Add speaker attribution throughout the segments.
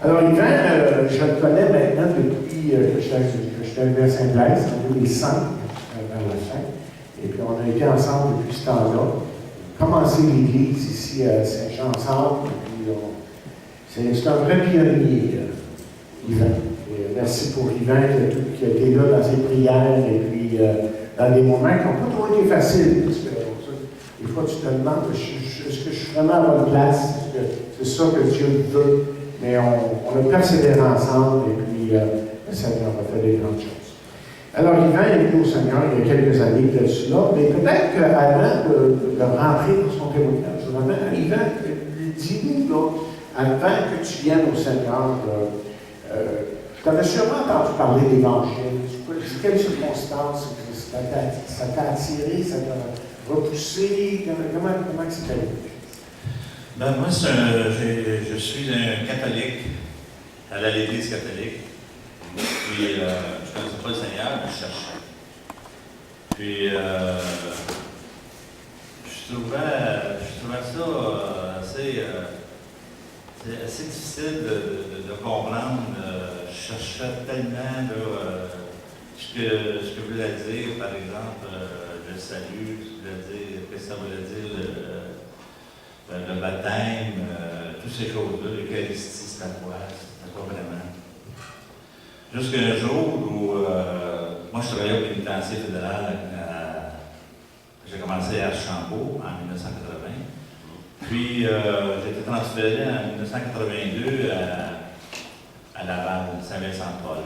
Speaker 1: Alors, Yvan, je le connais maintenant depuis que je suis arrivé à Sainte-Blaise en 2005, vers la fin. Et puis, on a été ensemble depuis ce temps-là. Commencé l'église ici à Saint-Jean ensemble. C'est un vrai pionnier, Yvan. Et merci pour Yvan qui a été là dans ses prières et puis dans des moments qui n'ont pas toujours été faciles. Parce que des fois, tu te demandes est-ce que je suis vraiment à bonne place? Est-ce que c'est ça que Dieu veut? Mais on a persévéré ensemble et puis le Seigneur a fait des grandes choses. Alors, Yvan est venu au Seigneur il y a quelques années de cela, mais peut-être qu'avant de rentrer dans son témoignage, vraiment, Yvan, dis-nous, là, avant que tu viennes au Seigneur, tu avais sûrement entendu parler d'Évangile. Quelles circonstances ça t'a attiré, ça t'a repoussé? Comment c'est arrivé?
Speaker 2: Ben moi, je suis un catholique, à l'Église catholique. Puis, je ne connaissais pas le Seigneur, mais je cherchais. Puis, je trouvais ça assez difficile de comprendre. Je cherchais tellement ce que voulait dire, par exemple, le salut, ce que ça voulait dire le baptême, toutes ces choses-là, l'Eucharistie, c'était quoi? C'était pas vraiment. Jusqu'à un jour où moi je travaillais au pénitencier fédéral, j'ai commencé à Archambault en 1980. Puis j'ai été transféré en 1982 à Laval, Saint-Vincent-de-Paul.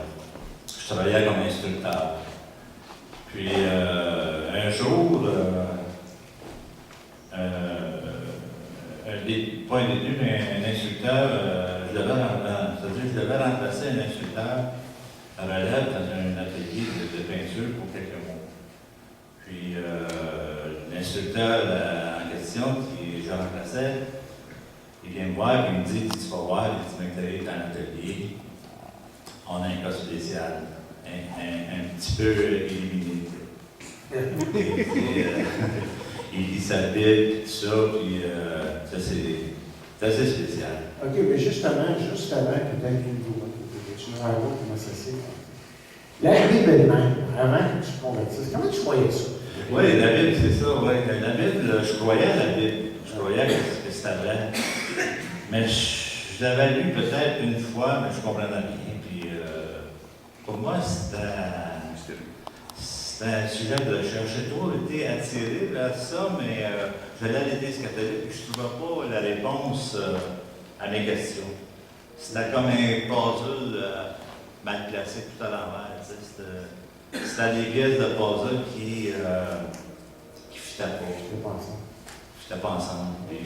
Speaker 2: Je travaillais comme instructeur. Puis un jour, pas un détenu, mais un instructeur, je devais remplacer un instructeur à relève dans un atelier de peinture pour quelques mois. Puis l'instructeur en question, qui je remplaçais, il vient me voir et il me dit tu vas voir, tu m'intéresse dans l'atelier, on a un cas spécial, un petit peu éliminé. Il lit sa Bible, tout ça, puis ça c'est assez spécial.
Speaker 1: OK, mais juste avant, peut-être tu nous racontes comment ça s'est passé. La Bible elle-même, avant que tu te convertisses, comment tu croyais ça?
Speaker 2: Oui, la Bible, c'est ça, oui. La Bible, je croyais à la Bible. Je croyais que c'était vrai. Mais je l'avais lu peut-être une fois, mais je comprenais rien. Puis pour moi, c'était un sujet de recherche. J'ai toujours été attiré vers ça, mais j'allais à l'Église catholique et je ne trouvais pas la réponse à mes questions. C'était comme un puzzle mal placé tout à l'envers. C'était des pièces de puzzle qui ne fitaient pas. Fitaient pas ensemble. Puis,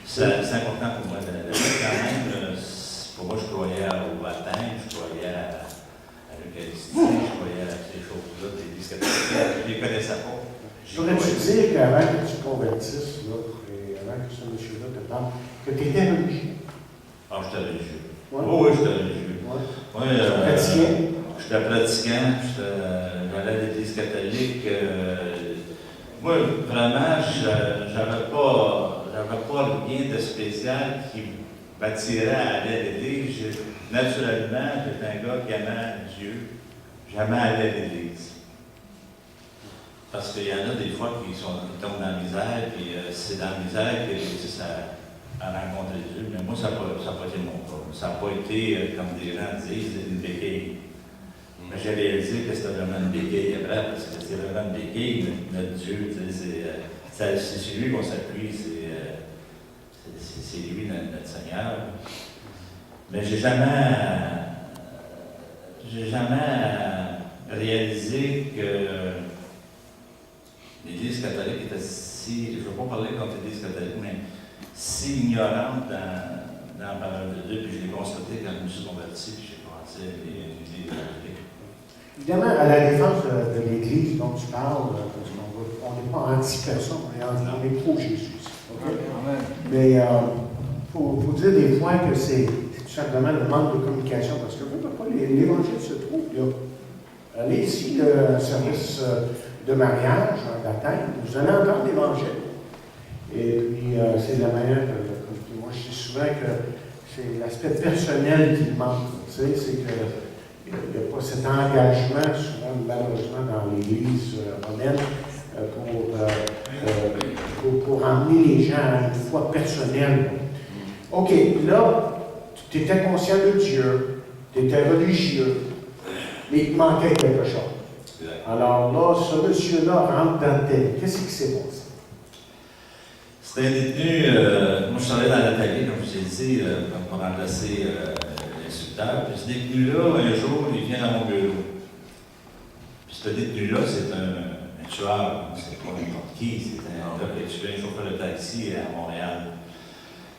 Speaker 2: c'est important pour moi. Quand même, pour moi, je croyais au baptême, je croyais à l'Eucharistie, je croyais à ces choses-là, de l'Église catholique. Je ne les connaissais pas.
Speaker 1: Pourrais-tu dire qu'avant que tu te convertisses, là, et avant que ce monsieur-là te parle, que tu étais religieux?
Speaker 2: Ah, j'étais religieux.
Speaker 1: Ouais.
Speaker 2: Oh, oui, j'étais religieux.
Speaker 1: Ouais.
Speaker 2: J'étais pratiquant, j'allais à l'Église catholique. Moi, vraiment, j'avais pas rien de spécial qui m'attirait à aller à l'Église. Naturellement, j'étais un gars qui aimait Dieu. Jamais aller à l'Église. Parce qu'il y en a des fois qui tombent dans la misère, puis c'est dans la misère qu'ils réussissent à rencontrer Dieu. Mais moi, ça n'a pas été mon cas. Ça n'a pas été, comme des gens disent, une béquille. Mais j'ai réalisé que c'était vraiment une béquille après, parce que c'est vraiment une béquille, notre Dieu. C'est lui qu'on s'appuie, c'est lui notre Seigneur. Mais j'ai jamais réalisé que l'Église catholique était si, je ne veux pas parler contre l'Église catholique, mais si ignorante dans la parole de Dieu, puis je l'ai constaté quand je me suis converti, puis j'ai commencé à l'Église catholique.
Speaker 1: Évidemment, à la défense de l'Église dont tu parles, parce qu'on n'est pas anti-personne, on est pro-Jésus. Okay? Mais il faut dire des fois que c'est tout simplement le manque de communication, parce que l'Évangile se trouve là. Allez ici, le service de mariage, un baptême, vous allez entendre l'Évangile. Et puis, c'est la manière que moi, je dis souvent que c'est l'aspect personnel qui manque. Tu sais, c'est qu'il n'y a pas cet engagement, souvent, malheureusement, dans l'Église romaine, pour emmener les gens à une foi personnelle. OK, là, tu étais conscient de Dieu, tu étais religieux, mais il te manquait quelque chose. Alors là, ce monsieur-là rentre dans ta vie. Qu'est-ce qui s'est passé?
Speaker 2: C'était un détenu, moi je travaillais dans l'atelier, comme je vous ai dit, pour remplacer l'instructeur. Puis ce détenu-là, un jour, il vient dans mon bureau. Puis ce détenu-là, c'est un tueur, c'est pas n'importe qui, c'est un gars qui a tué un chauffeur de taxi à Montréal.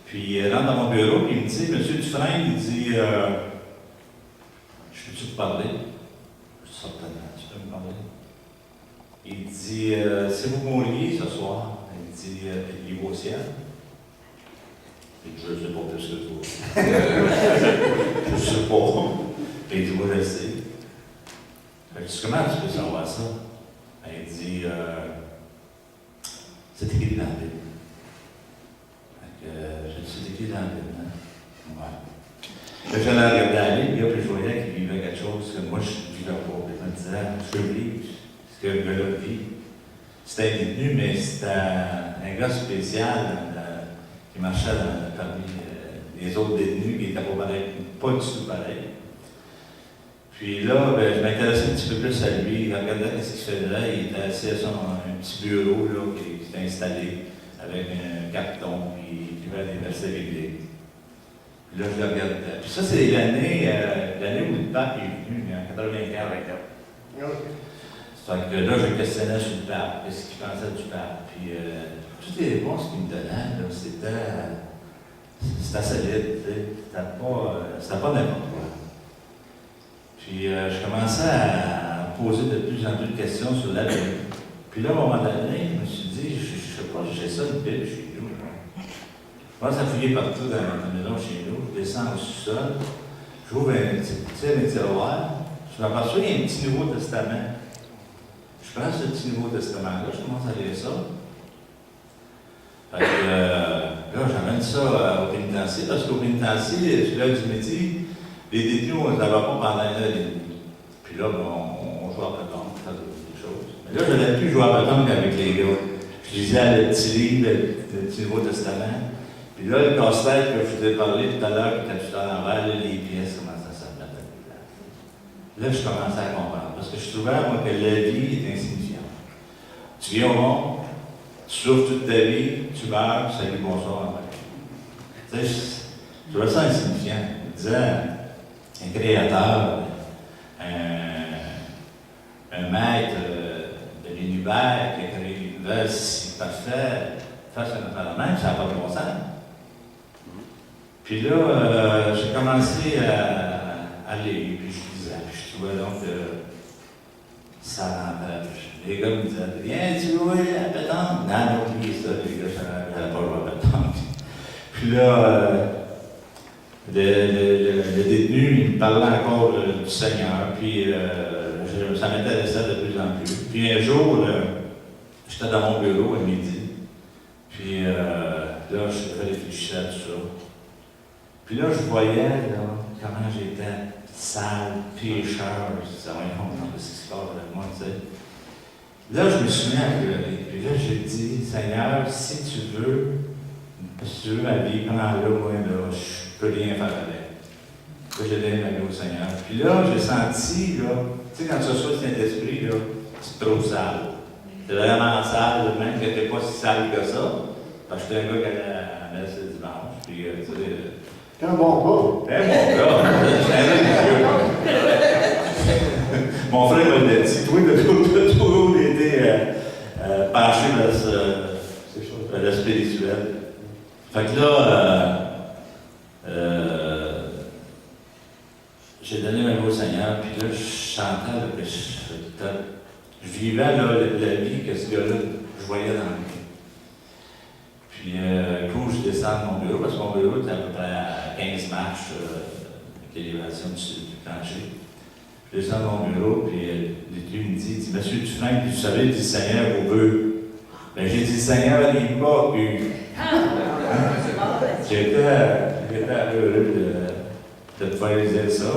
Speaker 2: Puis il rentre dans mon bureau, puis il me dit, Monsieur Dufresne, il dit, je peux-tu te parler? Je dis, certainement, tu peux me parler. Il dit, si vous mourriez ce soir, il dit, il va au ciel. Et je ne sais pas plus que toi. Je ne sais pas. Et il dit, moi, je le sais. Je dis, comment tu peux savoir ça? Il dit, c'est écrit dans la Bible. Je dis, c'est écrit dans la Bible. Hein? Ouais. Là, j'allais regarder la Bible, puis je voyais qu'il vivait quelque chose que moi, je ne vivais pas. Puis je me disais, je veux vivre ce que le gars-là vit. C'était un détenu, mais c'était un gars spécial qui marchait parmi les autres détenus qui n'étaient pas du tout pareils. Puis là, ben, je m'intéressais un petit peu plus à lui. Je regardais ce qu'il faisait. Il était assis à un petit bureau là, qui était installé avec un carton, puis il écrivait des versets bibliques. Puis là, je le regardais. Puis ça, c'est l'année où le pape est venu, en 95 avec elle. Fait que là, je questionnais sur le pape, qu'est-ce qu'il pensait du pape. Puis toutes les réponses qu'il me donnait, c'était solide, c'était pas n'importe quoi. Puis je commençais à poser de plus en plus de questions sur la Bible. Puis là, à un moment donné, je me suis dit, je sais pas, j'ai ça une Bible chez nous. Je commence à fouiller partout dans la maison chez nous, je descends au sous-sol, j'ouvre un tiroir, je m'aperçois qu'il y a un petit Nouveau Testament. Je prends ce petit Nouveau Testament-là, je commence à lire ça. Fait que là, j'amène ça au pénitencier, parce qu'au pénitencier, sur l'heure du midi, les détenus, on ne l'avait pas pendant une heure et demie. Puis là, on joue à pétanque, on faisait des choses. Mais là, je n'allais plus jouer à pétanque avec les gars. Je lisais le petit livre, le petit Nouveau Testament. Puis là, le casse-tête que je vous ai parlé tout à l'heure, qui était tout à l'envers, les pièces commençaient à se mettre à la place. Là, je commençais à comprendre. Parce que je trouvais, moi, que la vie est insignifiante. Tu viens au monde, tu souffres toute ta vie, tu meurs, salut, bonsoir. Tu sais, je trouvais ça insignifiant. Je disais, un créateur, un maître de l'univers qui a créé l'univers si parfait, face à notre même, ça n'a pas de bon sens. Puis là, j'ai commencé à lire, puis je lisais, puis je trouvais donc ça rentrait. Les gars me disaient, viens, tu jouer à la pétanque? Non, oubliez ça, les gars, je n'avais pas joué à la pétanque. Puis là, le détenu, il me parlait encore du Seigneur, puis ça m'intéressait de plus en plus. Puis un jour, j'étais dans mon bureau à midi, puis là, je réfléchissais à tout ça. Puis là, je voyais comment j'étais sale, pécheur. Je disais, voyons, qu'est-ce qui se passe avec moi, tu sais. Là, je me suis mis à pleurer. Puis là, j'ai dit, Seigneur, si tu veux ma vie, prends-la, moi, là, je peux rien faire avec. Là, j'ai donné ma vie au Seigneur. Puis là, j'ai senti, là, tu sais, quand tu reçois le Saint-Esprit, là, tu te trouves sale. Tu es vraiment sale, même que tu n'es pas si sale que ça. Parce que j'étais un gars qui allait à la messe le dimanche. Puis, tu sais.
Speaker 1: T'es un bon gars.
Speaker 2: Un bon gars. J'étais un religieux. Mon frère m'a dit, toi, de toujours été penché vers le spirituel. Fait que là, j'ai donné ma vie au Seigneur, puis là, je chantais, là, je vivais là, la vie que ce gars-là, je voyais dans la vie. Puis, quand je descends de mon bureau, parce que mon bureau était à peu près à 15 marches avec l'élévation du plancher. Je descends de mon bureau, puis l'élu me dit, Monsieur Dufresne, puis vous savez, il dit, Seigneur vous veut. Ben, j'ai dit, Seigneur, il m'a eu. J'étais heureux. pouvoir lui dire ça.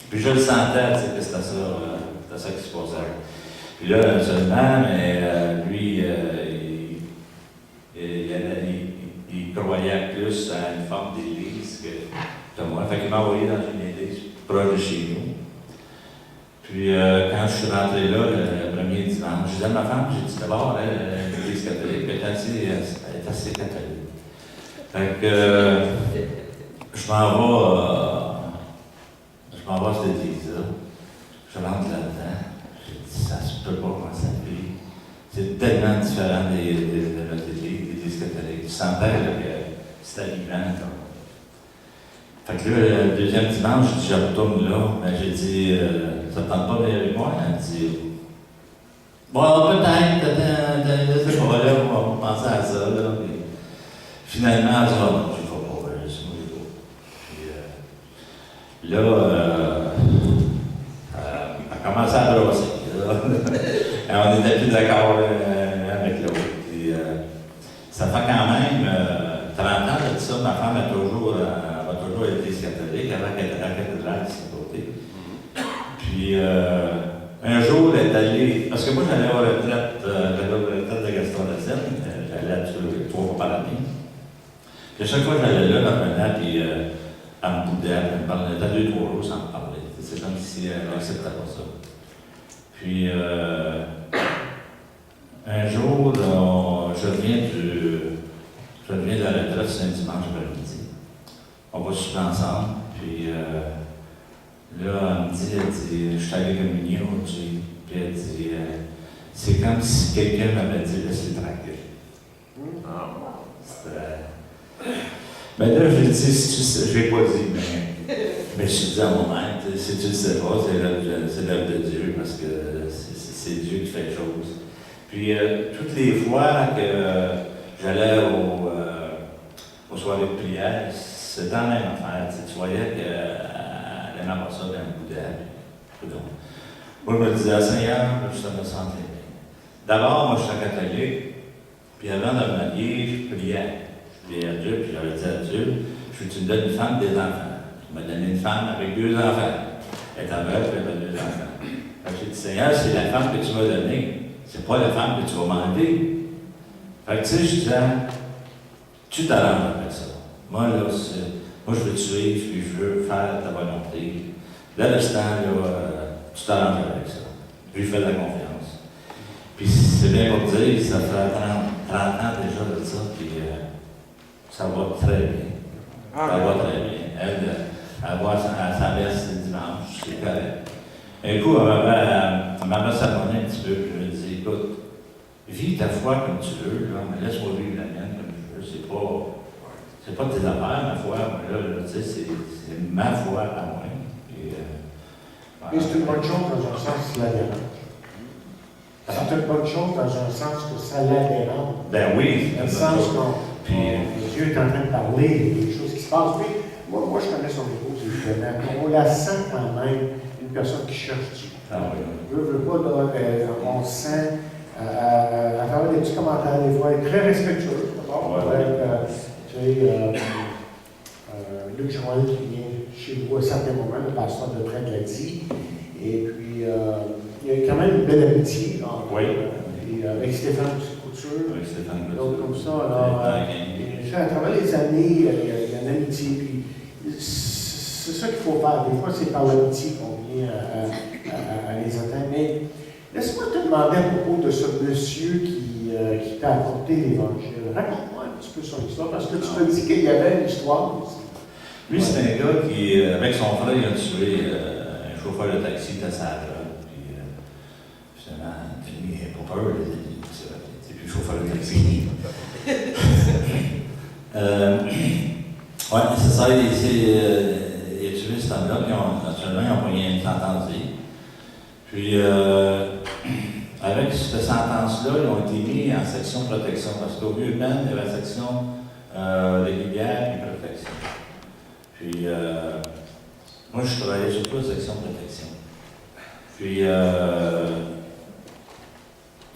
Speaker 2: Puis je le sentais, tu sais, que c'était ça qui se passait. Puis là, seulement, mais lui, il croyait plus à une forme d'église que moi. Fait qu'il m'a envoyé dans une église proche de chez nous. Puis quand je suis rentré là, le premier dimanche, je disais à ma femme, j'ai dit d'abord, l'église catholique elle est assez catholique. Fait que je m'en vais à cette église-là. Je rentre là-dedans. J'ai dit, ça se peut pas comment ça fait. C'est tellement différent de notre église, l'église catholique. Tu sentais que c'était vivant. Fait que là, le deuxième dimanche, je dis, je retourne là. Mais j'ai dit, ça ne tente pas d'aller avec moi? Elle dit, bon, peut-être, je sais pas, là, on va penser à ça. Là. Puis, finalement, elle dit, oh, non, je ne vais pas, je suis Puis là, elle a commencé à brosser. On n'était plus d'accord avec l'autre. Puis, ça fait quand même 30 ans de ça, ma femme a toujours été catholique, avant qu'elle était à la cathédrale de ce côté. Puis, un jour, elle est allée, parce que moi, j'allais à la retraite de Gaston Lassette, j'allais là-dessus 3 fois par année. Puis, à chaque fois que j'allais là, elle revenait, puis elle me boudait, elle me parlait, elle était 2-3 jours sans me parler. C'est comme si elle n'acceptait pas ça. Puis, un jour, je reviens de la retraite, c'est un dimanche après-midi. On va souper ensemble, puis là, elle me dit, je suis allé communier aujourd'hui, puis elle dit, c'est comme si quelqu'un m'avait dit, laisse-le tranquille. Mais là, je lui dis, si tu sais, je l'ai pas dit, mais je me suis dit à moi-même, si tu ne sais pas, c'est l'œuvre de Dieu, parce que c'est Dieu qui fait les choses. Puis, toutes les fois que j'allais aux soirées de prière, c'était la même affaire. Tu voyais qu'elle n'aimait pas ça d'un bout d'elle. Moi, je me disais, Seigneur, je te me sentais bien. D'abord, moi, je suis catholique, puis avant de me marier, je priais. Je priais à Dieu, puis j'avais dit à Dieu, tu me donnes une femme des enfants. Tu m'as donné une femme avec 2 enfants. Elle est aveugle, elle avait 2 enfants. Fait que j'ai dit, Seigneur, c'est la femme que tu m'as donnée. C'est pas la femme que tu vas m'enlever. Fait que tu sais, je disais, tu t'arranges avec ça. Moi, là, moi, je veux te suivre, puis je veux faire ta volonté. Là, l'instant, là, tu t'arranges avec ça. Je lui fais de la confiance. Puis c'est bien pour te dire, ça fait 30 ans déjà de ça, puis ça va très bien. Ça va très bien. Elle voit sa messe le dimanche, c'est correct. Un coup, elle m'avait savonné un petit peu, puis je me dis, écoute, vis ta foi comme tu veux, là, mais laisse-moi vivre la mienne comme je veux. C'est pas tes affaires, ma foi, mais là tu sais, c'est ma foi à moi.
Speaker 1: Et c'est une bonne chose dans un sens que ça la dérange. C'est une bonne chose dans un sens que ça la dérange.
Speaker 2: Ben oui.
Speaker 1: Dans le sens que Dieu est en train de parler, il y a des choses qui se passent. Puis, moi je connais son épouse, évidemment. On la sent quand même une personne qui cherche Dieu.
Speaker 2: Ah oui.
Speaker 1: Veut pas, on sent, à travers des petits commentaires, des fois, être très respectueux. D'abord, Luc Joël qui vient chez vous à certains moments, le pasteur de Prêtre l'a dit. Et puis, il y a quand même une belle amitié entre et avec Stéphane Couture.
Speaker 2: Avec Stéphane Couture.
Speaker 1: Donc, comme ça, alors, à travers les années, il y a une amitié. Puis, c'est ça qu'il faut faire. Des fois, c'est par l'amitié qu'on vient à les atteindre. Mais laisse-moi te demander à propos de ce monsieur qui t'a apporté l'Évangile. Raconte-moi un petit peu son histoire, parce que tu m'as dit qu'il y avait une histoire aussi.
Speaker 2: Lui, c'est un gars qui, avec son frère, il a tué un chauffeur de taxi de sa drogue. Puis, finalement, il n'a pas peur, c'est plus chauffeur de taxi. Oui, c'est ça, il a tué cet homme-là, puis naturellement, ils ont pris une sentence. Puis, avec cette sentence-là, ils ont été mis en section protection, parce qu'au lieu de peine, il y avait la section régulière et protection. Puis, moi, je travaillais surtout à la section protection. Puis,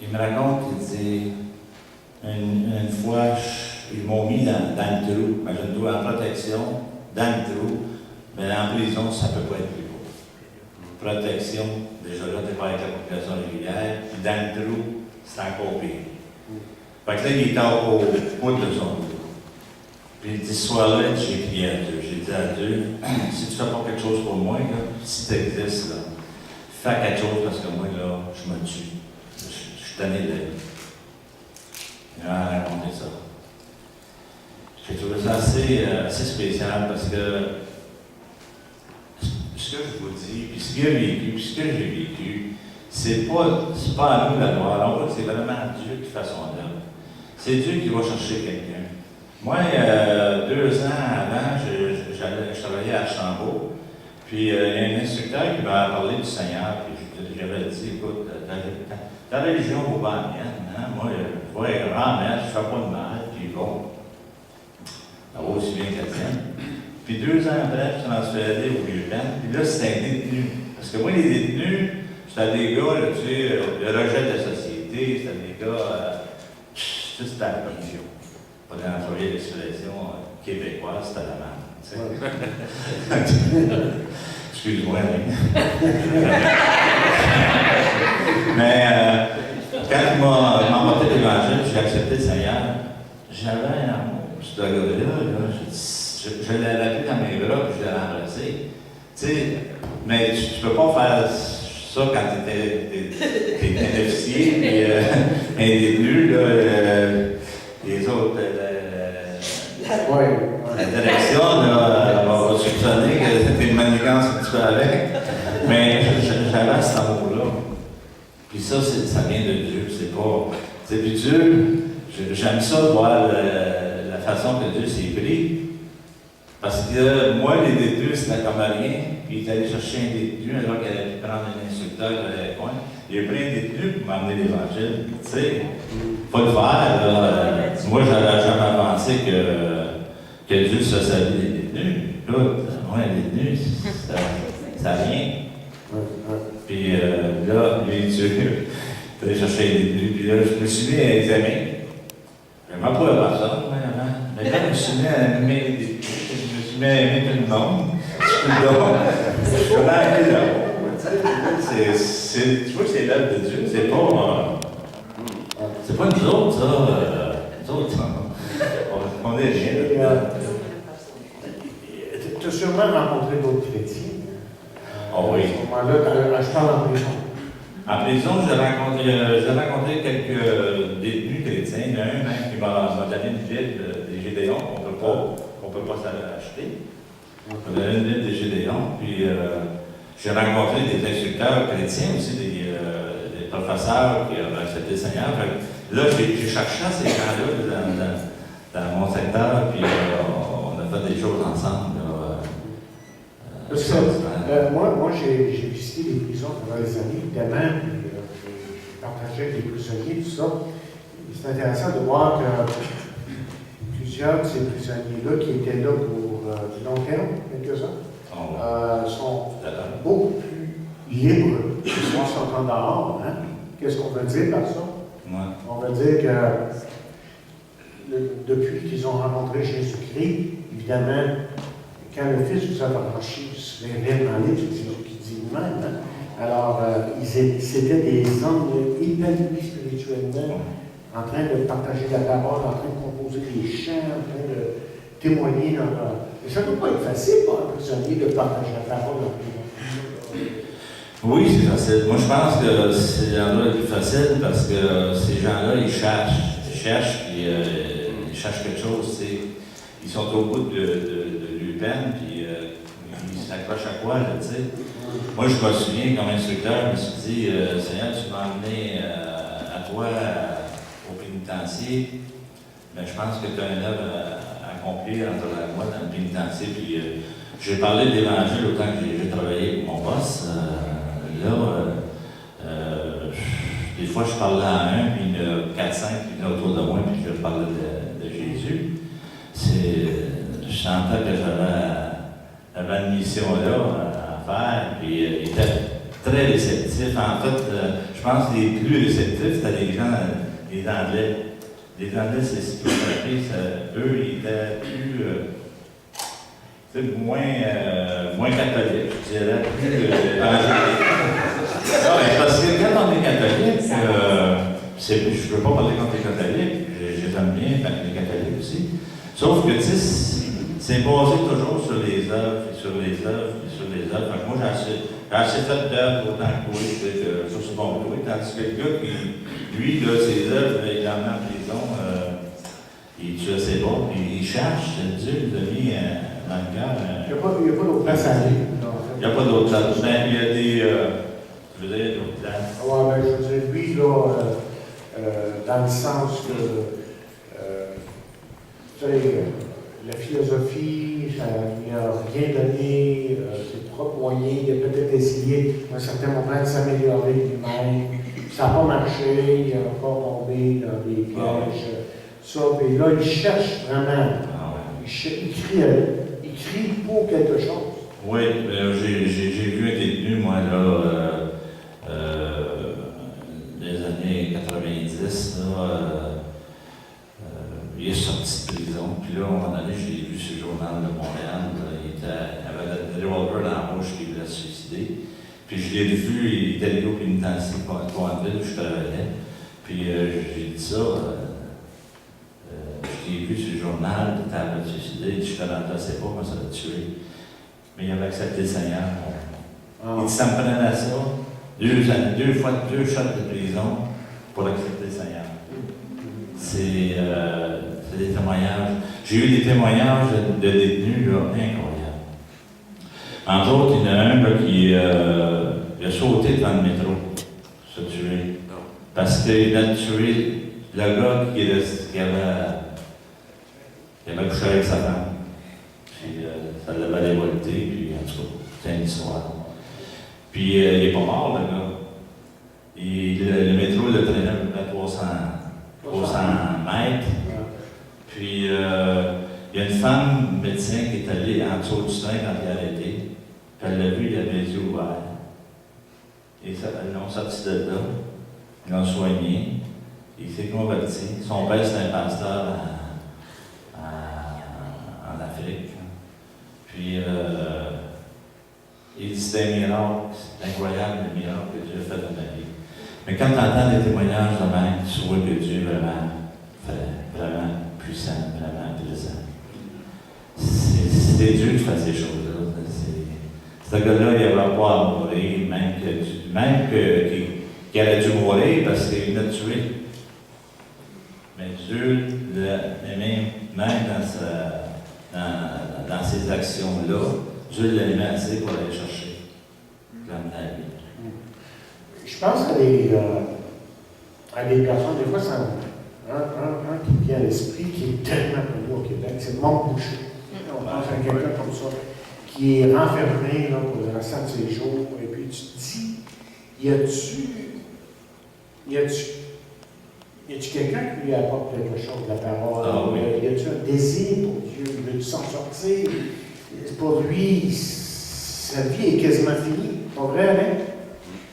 Speaker 2: il me raconte, il dit, une fois, ils m'ont mis dans le trou, imagine-toi, en protection, dans le trou, Mais en prison, ça ne peut pas être plus beau. Protection, déjà là, tu n'es pas avec la population régulière, puis dans le trou, c'est encore pire. Fait que là, il était au bout de son dos. Puis il dit, ce soir-là, j'ai crié à Dieu. J'ai dit à Dieu, si tu ne fais pas quelque chose pour moi, là, si tu existes, là, fais quelque chose parce que moi, là, je me tue. Je suis tanné de lui. Il m'a raconté ça. J'ai trouvé ça assez spécial parce que ce que je vous dis, puis ce qu'il a vécu, puis ce que j'ai vécu, c'est pas à nous la gloire. On voit que c'est vraiment Dieu qui fait son œuvre. C'est Dieu qui va chercher quelqu'un. Moi, 2 ans avant, je travaillais à Archambault, puis il y a un instructeur qui m'a parlé du Seigneur, puis j'avais dit, écoute, ta religion vaut pas la mienne, hein? Moi, je vois grand-mère, je fais pas de mal, puis bon, ça vaut aussi bien que la tienne. Puis 2 ans après, je suis transféré au Vieux-Pen, puis là, c'était un détenu. Parce que moi, les détenus, c'était des gars, là, tu sais, le rejet de la société, c'était des gars, c'était la religion. Pas d'employer l'expression québécoise, c'était la merde, tu sais. Excuse-moi, mais quand il m'a apporté l'Évangile, j'ai accepté le Seigneur, j'avais un amour. Ce gars-là, je l'ai pris dans mes bras et je l'ai embrassé. Tu sais, mais tu peux pas faire ça quand tu es un officier, puis un détenu, là, les autres, la direction, là, va soupçonner que tu es une manigance un petit peu avec. Mais j'avais cet amour-là. Puis ça vient de Dieu, c'est pas... Puis Dieu, j'aime ça de voir la façon que Dieu s'est pris. Parce que moi, les détenus, c'était comme rien. Puis il est allé chercher un détenu alors qu'il allait prendre un instructeur dans les coins. Il a pris un détenu pour m'amener l'Évangile. Tu sais, faut le faire. Moi, j'avais jamais pensé que Dieu se savait des détenus. Écoute, moi, un détenu, ça vient. Puis là, lui, Dieu, il est allé chercher un détenu. Puis là, je me suis mis à examiner. Je ne m'en pouvais pas ça, moi, avant. Mais là, je me suis mis à animer les détenus. Je me suis mis à aimer tout le monde. Je suis vraiment allé là-haut. Tu vois que c'est l'œuvre de Dieu. C'est pas nous autres, ça. Nous autres, on est rien là-dedans.
Speaker 1: Tu as sûrement rencontré d'autres chrétiens.
Speaker 2: Oh oui.
Speaker 1: À ce moment-là, je parle en prison.
Speaker 2: En prison, j'ai rencontré quelques détenus chrétiens. Il y en a un même qui m'a donné une Bible des Gédéons qu'on peut pas s'acheter. Il m'a donné une Bible des Gédéons. Puis j'ai rencontré des instructeurs chrétiens aussi, des professeurs qui ont accepté le Seigneur. Là, j'ai cherché ces gens-là dans mon secteur, puis on a fait des choses ensemble.
Speaker 1: Parce que moi j'ai visité les prisons pendant des années, évidemment, puis j'ai partagé avec les prisonniers, tout ça. C'est intéressant de voir que plusieurs de ces prisonniers-là qui étaient là pour du long terme, quelques-uns, sont beaucoup plus libres que ceux qui sont en dehors. Hein? Qu'est-ce qu'on veut dire par ça?
Speaker 2: Ouais.
Speaker 1: On veut dire que depuis qu'ils ont rencontré Jésus-Christ, évidemment, quand le Fils vous a franchi, vous serez réellement libre, c'est Jésus qui dit lui-même. Hein? Alors, c'était des hommes épanouis spirituellement, en train de partager la parole, en train de composer des chants, en train de témoigner dans leur... Et ça ne doit pas être facile pour un prisonnier de partager la parole en prison.
Speaker 2: Oui, c'est facile. Moi, je pense que c'est l'endroit le plus facile parce que ces gens-là, ils cherchent, puis ils cherchent quelque chose. Ils sont au bout de l'UPEN, puis ils s'accrochent à quoi, là, tu sais. Moi, je me souviens, comme instructeur, je me suis dit, Seigneur, tu m'as emmené à toi au pénitencier. Ben, je pense que tu as une œuvre à accomplir entre moi dans le pénitencier. Puis j'ai parlé de l'Évangile autant que j'ai travaillé pour mon boss. Des fois, je parlais à un, puis il y en a 4-5 qui venaient autour de moi, puis je parlais de Jésus. Je sentais que j'avais une mission-là à faire, puis il était très réceptif. En fait, je pense que les plus réceptifs, c'était les gens, les Anglais. Les Anglais, c'est ce qui m'a frappé. Eux, ils étaient plus... c'est moins catholique, je dirais, plus évangélique. Non, mais parce que quand on est catholique, je ne veux pas parler contre les catholiques, je les aime bien, les catholiques aussi. Sauf que, tu sais, c'est basé toujours sur les œuvres, et sur les œuvres, et sur les œuvres. Fait que moi, j'ai assez fait d'œuvres autant que toi, sur ce bon toi. Tandis que le gars, lui, là, ses œuvres, il en met en prison, il tue ses bons, puis il cherche, Dieu lui a mis dans le cœur.
Speaker 1: Il n'y a pas d'autre place à aller.
Speaker 2: Il n'y a pas d'autre place. Ben, il y a des. Je veux dire, d'autres places.
Speaker 1: Oui, ben, je veux dire, lui, là, dans le sens que, tu sais, la philosophie, ça ne lui a rien donné, ses propres moyens, il a peut-être essayé à un certain moment de s'améliorer lui-même. Ça n'a pas marché, il a encore tombé dans des pièges. Ça, mais là, il cherche vraiment. Il crie pour quelque chose.
Speaker 2: Oui, j'ai vu un détenu, moi, là, des années 90, là, il est sorti de prison, puis là, à un moment donné, j'ai vu ce journal de Montréal, il avait le revolver dans la bouche, il voulait se suicider. Puis je l'ai vu, il était allé au pénitencier Coinville, où je travaillais. Puis j'ai dit ça, je l'ai vu sur le journal, il était se suicider, je te remplaçais pas, moi ça l'a tué. Mais il avait accepté le Seigneur. Il dit, ça me prenait ça, 2 fois 2 shots de prison pour accepter le Seigneur. C'est des témoignages. J'ai eu des témoignages de détenus là, incroyables. Entre autres, il y en a un là, qui il a sauté devant le métro, se tuer. Parce qu'il a tué le gars qui avait couché avec sa femme. Puis ça l'avait révolté, puis en tout cas, c'est une histoire. Puis il n'est pas mort, le gars. Le métro le traînait à peu près 300 mètres. Puis il y a une femme médecin qui est allée en dessous du train quand il a arrêté. Puis elle l'a vu, il avait les yeux ouverts. Et ils l'ont sorti de là, ils l'ont soigné, il s'est converti. Son père, c'est un pasteur en Afrique. Puis il dit c'est un miracle, c'est incroyable le miracle que Dieu a fait dans ma vie. Mais quand tu entends des témoignages de même, tu vois que Dieu est vraiment puissant, vraiment présent. C'est Dieu qui fait ces choses-là. Ce gars-là, il n'avait pas à mourir, même qu'il aurait dû mourir parce qu'il l'a tué. Mais Dieu l'a aimé, même dans ces actions-là, Dieu l'a aimé assez pour aller chercher, comme la vie.
Speaker 1: Je pense à des personnes, des fois, ça un qui vient à l'esprit, qui est tellement connu au Québec, c'est le monde Boucher. On pense à quelqu'un comme ça, qui est renfermé là, pour le restant de ses jours, et puis tu te dis, y a-tu quelqu'un qui lui apporte quelque chose de la parole? Y a-tu un désir pour Dieu? Il veut s'en sortir? Pour lui, sa vie est quasiment finie. Pas vrai, hein?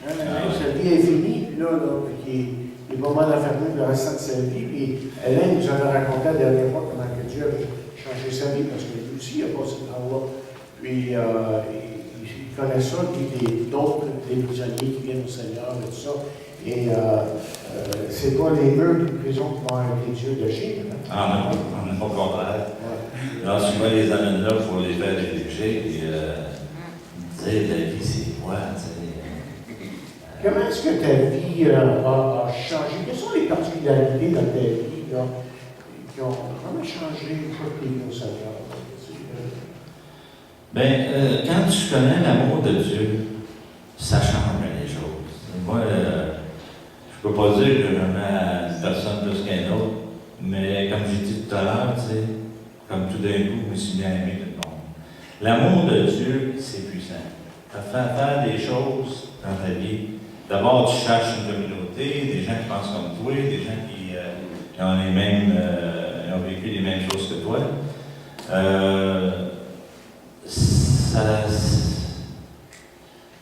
Speaker 1: Sa vie est finie, puis là il est pas mal enfermé le restant de sa vie. Puis Hélène nous avait raconté la dernière fois comment que Dieu avait changé sa vie, parce que lui aussi, il a passé par là. Puis il connaît ça, puis d'autres, des prisonniers qui viennent au Seigneur et tout ça. Et c'est pas les murs d'une prison qui vont être les yeux de Chine. Hein?
Speaker 2: Ah non, on n'est pas contraire. Ouais. Alors souvent, les amènent là pour les faire réfléchir, puis dire la vie, c'est quoi,
Speaker 1: Comment est-ce que ta vie a changé? Quelles sont les particularités dans ta vie là, qui ont vraiment changé une fois que tu es venu au Seigneur?
Speaker 2: Quand tu connais l'amour de Dieu, ça change les choses. Moi, je ne peux pas dire que j'aimais une personne plus qu'un autre, mais comme j'ai dit tout à l'heure, comme tout d'un coup, je me suis bien aimé tout le monde. L'amour de Dieu, c'est puissant. Ça fait faire des choses dans ta vie. D'abord, tu cherches une communauté, des gens qui pensent comme toi, des gens qui ont vécu les mêmes choses que toi.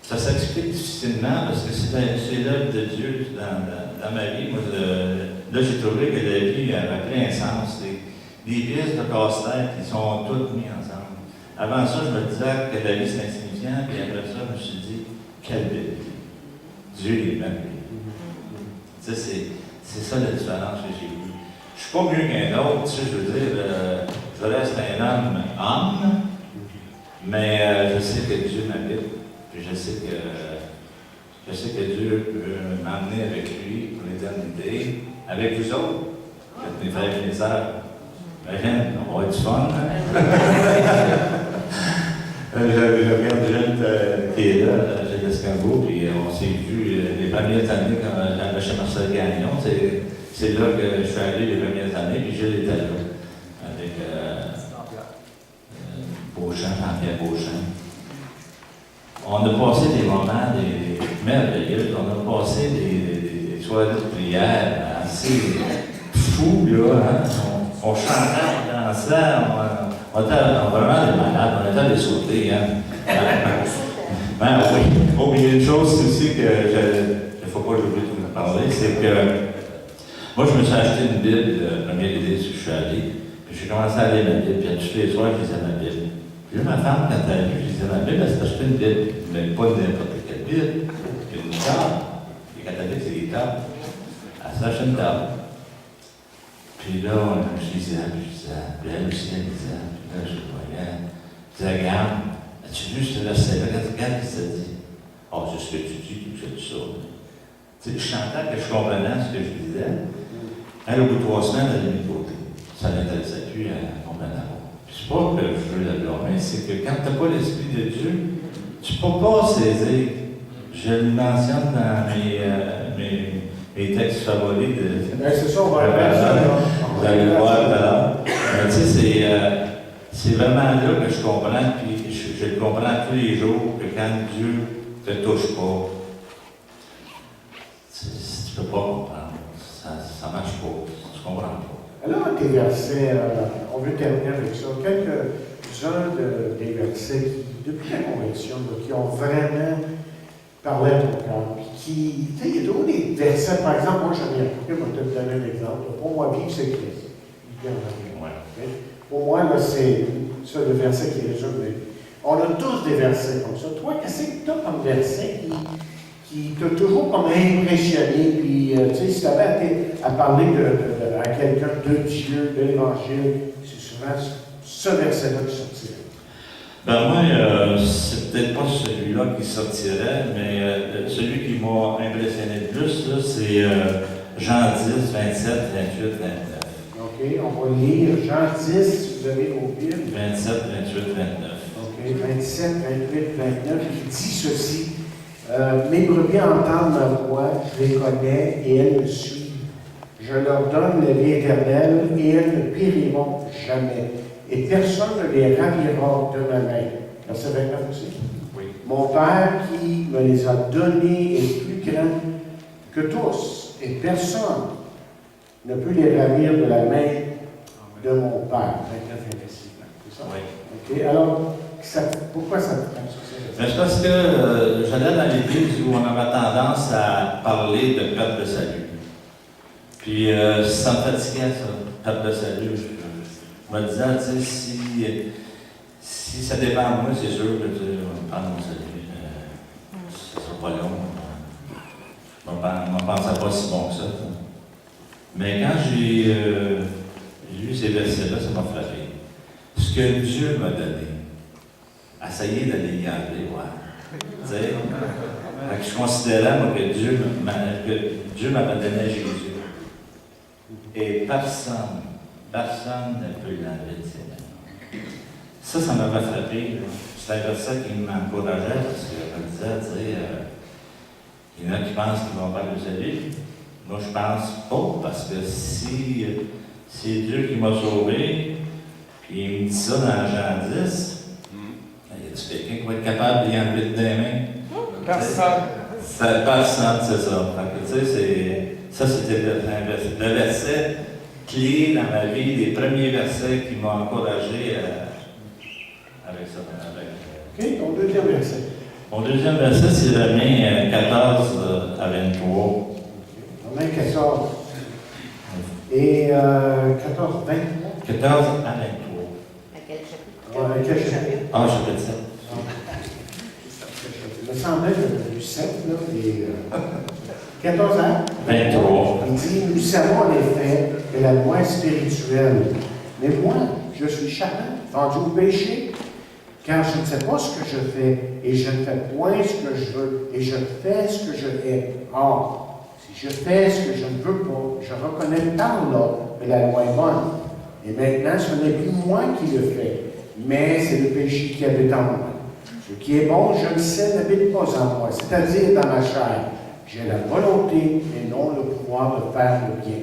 Speaker 2: Ça s'explique difficilement parce que c'est l'œuvre de Dieu dans ma vie. Moi, là, j'ai trouvé que la vie avait plein de sens. Des pièces de casse-tête qui sont toutes mises ensemble. Avant ça, je me disais que la vie c'est insignifiant, puis après ça, je me suis dit, quelle belle vie. Dieu est merveilleux. Tu sais, c'est ça la différence que j'ai vue. Je suis pas mieux qu'un autre, tu sais, je veux dire, je reste un homme, mais je sais que Dieu m'habite, puis je sais que Dieu peut m'emmener avec lui pour l'éternité, avec vous autres, mes frères et mes sœurs. Imagine, on va avoir du fun, hein? Je regarde Jeanne qui est là, j'ai l'Escambeau, puis on s'est vu les premières années quand j'allais chez Marcel Gagnon. C'est là que je suis allé les premières années, puis je l'étais là, avec Beauchamp, Jean-Pierre Beauchamp. On a passé des moments merveilleux, on a passé des soirées de prière assez fous, là, hein? On chantait, on dansait, on était vraiment des malades, on était des sautés, hein? Ben oui. Oh, il y a une chose aussi que il ne faut pas que j'oublie de vous parler, c'est que moi, je me suis acheté une Bible, la première idée, c'est que je suis allé, puis j'ai commencé à lire ma Bible, puis tous les soirs, je lisais ma Bible. Puis là, ma femme, quand elle a vu, je lisais ma Bible, elle s'est acheté une Bible, mais pas n'importe quelle Bible, une table. Les catholiques, c'est des tables. Elle s'est acheté une table. Puis là, je lisais, puis elle aussi, elle lisait, puis là, je voyais. Je disais, regarde, as-tu vu ce verset-là? Regarde ce que ça dit. Oh, c'est ce que tu dis, puis c'est ça. Tu sais, je chantais que je comprenais ce que je disais. Elle, au bout de 3 semaines, elle l'a mis de côté. Ça ne l'intéressait plus, elle comprenait pas. Puis c'est pas que je veux la blâmer, c'est que quand tu n'as pas l'Esprit de Dieu, tu ne peux pas saisir. Je le mentionne dans mes textes favoris de.
Speaker 1: C'est ça, on va faire ça.
Speaker 2: Vous allez le voir tout à l'heure. Mais tu sais, c'est vraiment là que je comprends, puis je le comprends tous les jours, que quand Dieu ne te touche pas, tu ne peux pas comprendre. Ça ne marche pas. Tu ne comprends pas.
Speaker 1: Alors, tes versets, on veut terminer avec ça. Quelques-uns des versets qui, depuis la conversion, qui ont vraiment parlé à ton cœur. Puis qui, tu sais, il y a toujours des versets, par exemple, moi j'en ai appris, moi je vais te donner un exemple. Pour moi, vivre, c'est Christ. Ouais. Pour moi, là, c'est ça le verset qui est résumé. On a tous des versets comme ça. Toi, qu'est-ce que tu as comme verset qui t'a toujours comme impressionné? Puis, tu sais, si tu avais à parler à quelqu'un de Dieu, de l'Évangile, c'est souvent ce verset-là qui sortirait.
Speaker 2: Ben moi, c'est peut-être pas celui-là qui sortirait, mais celui qui m'a impressionné le plus, là, c'est Jean 10, 27, 28, 29.
Speaker 1: OK, on va lire Jean 10, si vous avez vos Bibles.
Speaker 2: 27, 28, 29.
Speaker 1: OK, 27, 28, 29, qui dit ceci. Mes brebis entendent ma voix, je les connais et elles me suivent. Je leur donne la vie éternelle et elles ne périront jamais. Et personne ne les ravira de ma main. Verset 29 aussi.
Speaker 2: Oui.
Speaker 1: Mon Père qui me les a donnés est plus grand que tous, et personne ne peut les ravir de la main de mon Père. 29 et 26. C'est ça?
Speaker 2: Oui.
Speaker 1: OK, alors, pourquoi ça te prend sur ça?
Speaker 2: Mais c'est parce que j'allais dans l'église où on avait tendance à parler de perte de salut. Puis ça me fatiguait, ça, perte de salut. Je me disais, tu sais, si ça dépend de moi, c'est sûr que je vais prendre mon salut. Ça ne sera pas long. Je ne me pensais pas si bon que ça. Mais quand j'ai lu ces versets-là, ça m'a frappé. Ce que Dieu m'a donné, essayer d'aller y arriver, ouais. Tu sais, je considérais, moi, que Dieu m'avait donné à Jésus. Et personne ne peut l'enlever de ses mains. Ça m'avait frappé. C'est un verset qui m'encourageait, parce que je me disais, tu sais, il y en a qui pensent qu'ils vont faire le salut. Moi, je pense pas, parce que si c'est Dieu qui m'a sauvé, puis il me dit ça dans Jean 10, y a-t-il quelqu'un qui va être capable d'y enlever de des mains? Personne. Personne, c'est ça. Tu sais, ça, c'était le verset clé dans ma vie, les premiers versets qui m'ont encouragé avec ça.
Speaker 1: OK, ton deuxième verset.
Speaker 2: Mon deuxième verset, c'est Romains 14 à 23.
Speaker 1: Romains 14. Et 14, 23.
Speaker 2: 14 à 23.
Speaker 3: À quel chapitre?
Speaker 1: Quel chapitre?
Speaker 2: Ah, chapitre 7.
Speaker 1: Il me semblait que le 7, là, et 14 ans.
Speaker 2: 23.
Speaker 1: Il dit, nous savons en effet que la loi est spirituelle. Mais moi, je suis charnel, vendu au péché, car je ne sais pas ce que je fais, et je ne fais point ce que je veux, et je fais ce que je hais. Or, si je fais ce que je ne veux pas, je reconnais par là que la loi est bonne. Et maintenant, ce n'est plus moi qui le fais, mais c'est le péché qui habite en moi. Ce qui est bon, je le sais, n'habite pas en moi, c'est-à-dire dans ma chair. J'ai la volonté et non le pouvoir de faire le bien.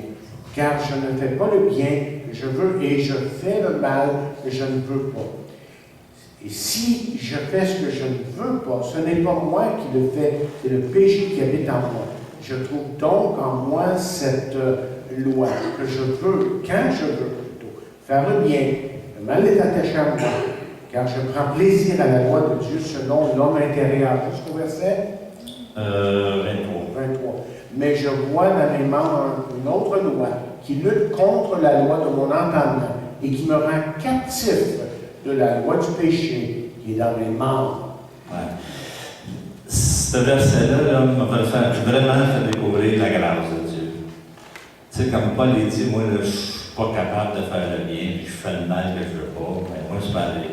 Speaker 1: Car je ne fais pas le bien que je veux et je fais le mal que je ne veux pas. Et si je fais ce que je ne veux pas, ce n'est pas moi qui le fais, c'est le péché qui habite en moi. Je trouve donc en moi cette loi que je veux, quand je veux plutôt, faire le bien. Le mal est attaché à moi, car je prends plaisir à la loi de Dieu selon l'homme intérieur. Jusqu'au verset 23. Mais je vois dans mes membres une autre loi qui lutte contre la loi de mon entendement et qui me rend captif de la loi du péché qui est dans mes membres.
Speaker 2: Ouais. Ce verset-là m'a vraiment fait découvrir la grâce de Dieu. Tu sais, comme Paul l'a dit, moi, là, je ne suis pas capable de faire le bien, puis je fais le mal que je ne veux pas. Mais moi, c'est pareil.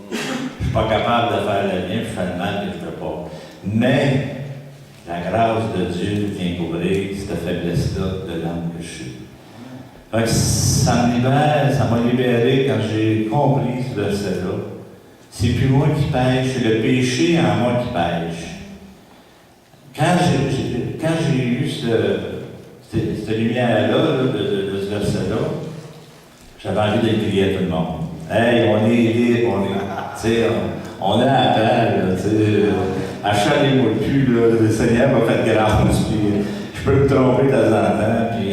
Speaker 2: Je ne suis pas capable de faire le bien, puis je fais le mal que je ne veux pas. Mais la grâce de Dieu vient couvrir cette faiblesse-là de l'homme que je suis. Fait que ça m'a libéré quand j'ai compris ce verset-là. C'est plus moi qui pêche, c'est le péché en moi qui pêche. Quand j'ai eu cette lumière-là, de ce verset-là, j'avais envie de crier à tout le monde. Hey, on est libre, on est à peine, achetez-moi le cul, le Seigneur m'a fait grâce, puis je peux me tromper de temps en temps, puis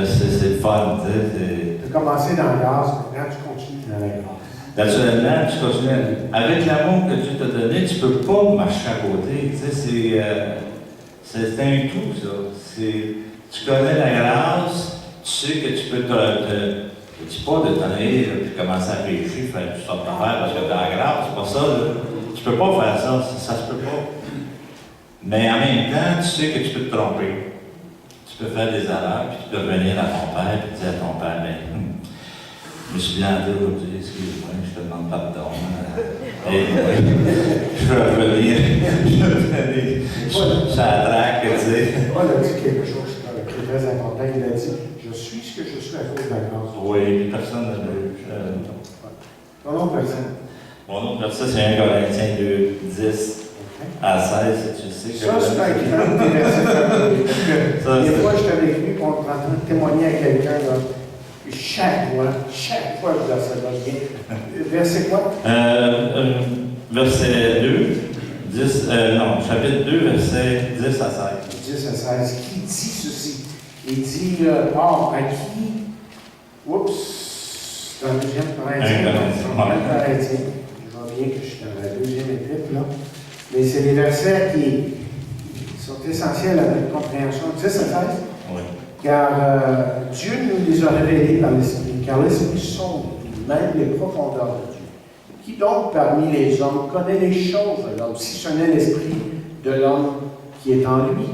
Speaker 2: c'est le fun,
Speaker 1: Tu as commencé dans la grâce, maintenant tu continues dans la grâce.
Speaker 2: Naturellement, tu continues. Avec l'amour que Dieu t'a donné, tu ne peux pas marcher à côté. C'est un tout, ça. Tu connais la grâce, tu sais que tu peux je ne dis pas de t'en aller et commencer à pécher, faire toutes sortes d'affaires parce que tu as la grâce, c'est pas ça. Là. Tu ne peux pas faire ça, ça se peut pas. Mais en même temps, tu sais que tu peux te tromper. Tu peux faire des erreurs, puis tu peux revenir à ton père et dire à ton père, mais je me suis bien dit aujourd'hui, excuse-moi, je te demande pardon. Et je veux revenir, ça traque, tu sais.
Speaker 1: Paul a dit quelque chose qui est très important. Il a dit, je suis ce que je suis à cause de la grâce.
Speaker 2: Oui, puis personne ne veut.
Speaker 1: Ton nom, personne.
Speaker 2: Mon nom, ça, c'est 1 Corinthiens 2, 10 à 16, tu sais.
Speaker 1: Ça, c'est un écrivain intéressant. Des fois, je suis avec lui, on est en train de témoigner à quelqu'un, là. Chaque fois, je dois ça bien. Verset quoi?
Speaker 2: Verset 2, chapitre 2, verset 10 à 16.
Speaker 1: 10 à 16. Qui dit ceci? Il dit, or, à qui? Oups, dans le deuxième Corinthien. Je vois bien que je suis dans la deuxième épître, là. Mais c'est des versets qui sont essentiels à notre compréhension. 10 à 16?
Speaker 2: Oui.
Speaker 1: Car Dieu nous les a révélés par l'Esprit, car l'Esprit sonde même les profondeurs de Dieu. Qui donc parmi les hommes connaît les choses de l'homme, si ce n'est l'Esprit de l'homme qui est en lui?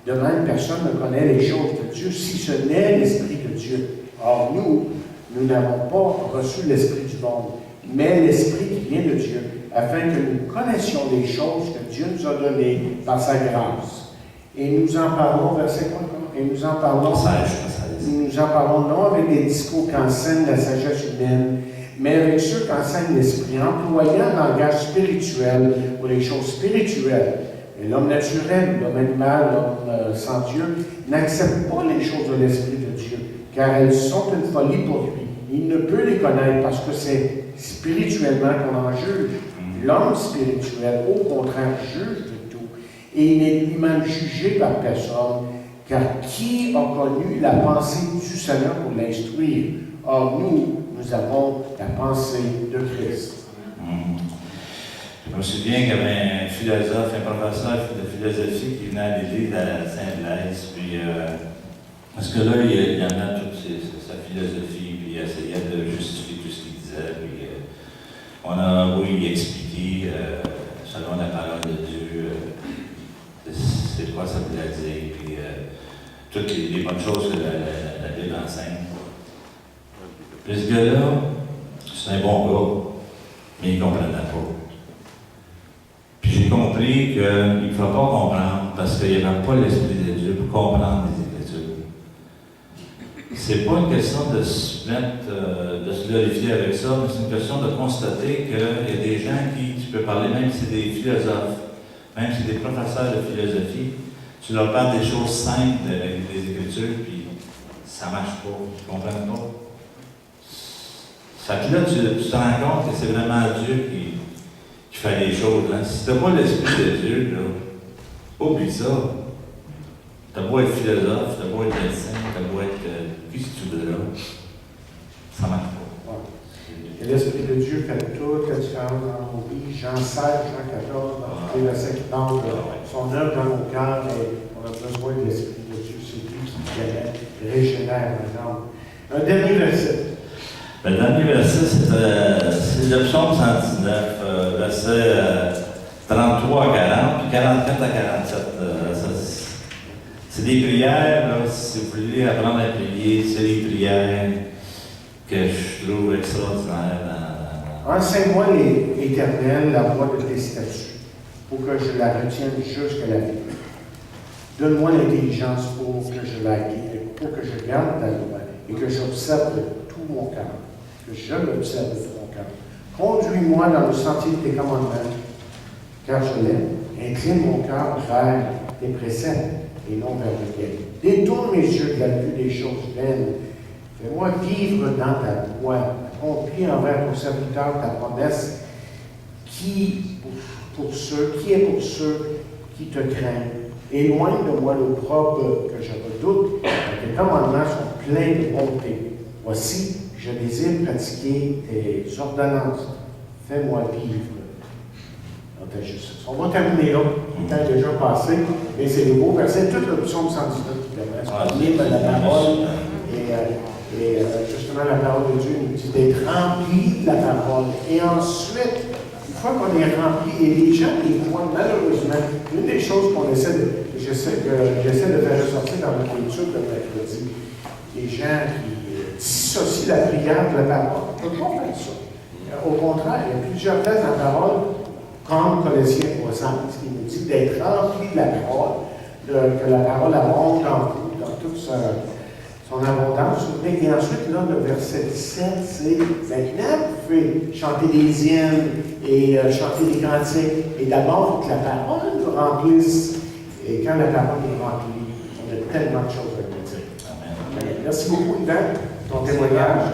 Speaker 1: De même, personne ne connaît les choses de Dieu, si ce n'est l'Esprit de Dieu. Or, nous n'avons pas reçu l'Esprit du monde, mais l'Esprit qui vient de Dieu, afin que nous connaissions les choses que Dieu nous a données par sa grâce. Et nous en parlons, verset quoi? Et nous en parlons, non avec des discours qu'enseigne la sagesse humaine, mais avec ceux qu'enseigne l'Esprit, employant un langage spirituel pour les choses spirituelles. Et l'homme naturel, l'homme animal, l'homme sans Dieu, n'accepte pas les choses de l'Esprit de Dieu, car elles sont une folie pour lui. Il ne peut les connaître parce que c'est spirituellement qu'on en juge. L'homme spirituel, au contraire, juge de tout, et il n'est lui-même jugé par personne. Car qui a connu la pensée du Seigneur pour l'instruire? Or, nous avons la pensée de Christ.
Speaker 2: Je me souviens qu'il y avait un philosophe, un professeur de philosophie qui venait à l'église à Saint-Blaise, puis parce que là, il amenait toute sa philosophie, puis il essayait de justifier tout ce qu'il disait, puis On a, oui, expliqué, selon la parole de Dieu, c'est quoi ça voulait dire, puis toutes les bonnes choses que la Bible enseigne. Puis ce gars-là, c'est un bon gars, mais il ne comprenait pas. Puis j'ai compris qu'il ne faut pas comprendre parce qu'il n'y avait pas l'Esprit de Dieu pour comprendre les Écritures. C'est pas une question de se mettre, de se glorifier avec ça, mais c'est une question de constater qu'il y a des gens qui, tu peux parler, même si c'est des philosophes, même si c'est des professeurs de philosophie, tu leur parles des choses simples des Écritures, puis ça ne marche pas, ils ne comprennent pas. Ça, puis là, tu te rends compte que c'est vraiment Dieu qui fait les choses. Hein. Si tu n'as pas l'Esprit de Dieu, là, oublie ça. Tu as beau être philosophe, tu as beau être médecin, tu as beau être qui tu veux là, ça ne marche pas.
Speaker 1: Et l'Esprit de Dieu fait toute la différence dans nos vies. Jean 16, Jean 14, dans les versets qui parlent de son œuvre dans nos cœurs, et on a besoin de l'Esprit de Dieu. C'est lui qui régénère maintenant. Un dernier verset.
Speaker 2: Le dernier verset, c'est le psaume 119, versets 33 à 40, puis 44 à 47. C'est des prières, là, si vous voulez apprendre à prier, c'est des prières que je trouve extraordinaires.
Speaker 1: Enseigne-moi, l'Éternel, la voie de tes statuts, pour que je la retienne jusqu'à la vie. Donne-moi l'intelligence pour que je garde ta loi et que j'observe de tout mon cœur. Que je l'observe de tout mon cœur. Conduis-moi dans le sentier de tes commandements, car je l'aime. Incline mon cœur vers tes préceptes et non vers le ciel. Détourne mes yeux de la vue des choses vaines. Fais-moi vivre dans ta voie. Accomplis envers ton serviteur ta promesse, qui est pour ceux qui te craignent. Éloigne de moi l'opprobre que je redoute, car tes commandements sont pleins de bonté. Voici, je désire pratiquer tes ordonnances. Fais-moi vivre dans ta justice. On va terminer là. Le temps est déjà passé. Mais c'est le beau verset. Tout le psaume 119 qui permet de lire la parole. Et justement, la parole de Dieu nous dit d'être rempli de la parole. Et ensuite, une fois qu'on est rempli, et les gens, des fois, malheureusement, une des choses qu'on j'essaie de faire ressortir dans notre étude de mercredi, les gens qui dissocient la prière de la parole. On ne peut pas faire ça. Au contraire, il y a plusieurs places dans la parole, comme Colossiens 3:16, qui nous dit d'être rempli de la parole, que la parole abonde en vous, dans toute son abondance. Et ensuite, là, le verset 17, c'est maintenant, vous pouvez chanter des hymnes et chanter des cantiques. Et d'abord, il faut que la parole nous remplisse. Et quand la parole nous remplit, on a tellement de choses à nous dire. Amen. Merci beaucoup, Yvan, pour ton témoignage.